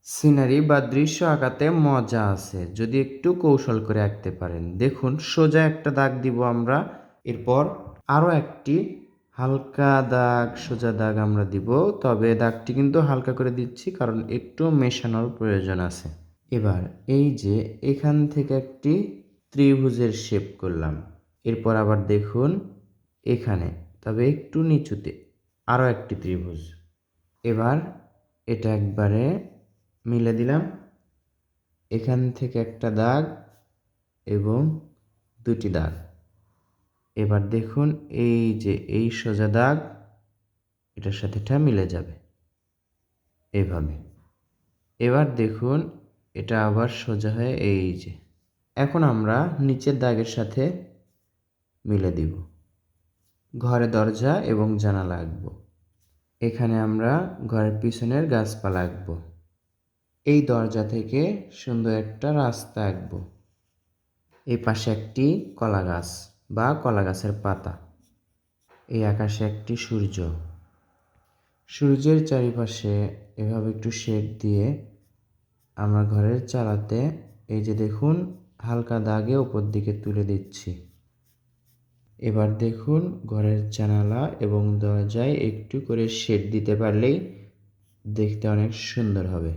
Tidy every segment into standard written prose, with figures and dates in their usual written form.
Scenery বা দৃশ্য আঁকাতে মজা আছে যদি একটু কৌশল করে আঁকতে পারেন। দেখুন, সোজা একটা দাগ দিব আমরা, এরপর আরও একটি হালকা দাগ, সোজা দাগ আমরা দিব। তবে দাগটি কিন্তু হালকা করে দিচ্ছি কারণ একটু মেশানোর প্রয়োজন আছে। এবার এই যে এখান থেকে একটি ত্রিভুজের শেপ করলাম, এরপর আবার দেখুন এখানে, তবে একটু নিচুতে আরও একটি ত্রিভুজ। এবার এটা একবারে মিলে দিলাম, এখান থেকে একটা দাগ এবং দুটি দাগ। এবার দেখুন এই যে এই সোজা দাগ এটার সাথে এটা মিলে যাবে এইভাবে। এবার দেখুন এটা আবার সোজা হয়ে এই যে, এখন আমরা নিচের দাগের সাথে মিলে দিব। ঘরে দরজা এবং জানালা আঁকবো। এখানে আমরা ঘরের পিছনের গাছপালা আঁকবো। এই দরজা থেকে সুন্দর একটা রাস্তা আঁকবো। এই পাশে একটি কলা গাছ বা কলা গাছের পাতা। এই আকাশে একটি সূর্য। সূর্যের চারিপাশে এভাবে একটু শেড দিয়ে আমরা ঘরের চালাতে এই যে দেখুন হালকা দাগে উপর দিকে তুলে দিচ্ছি। এবার দেখুন ঘরের জানালা এবং দরজায় একটু করে শেড দিতে পারলেই দেখতে অনেক সুন্দর হবে।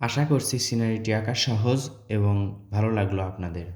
আশা করছি সিনারিটি আঁকা সহজ এবং ভালো লাগলো আপনাদের।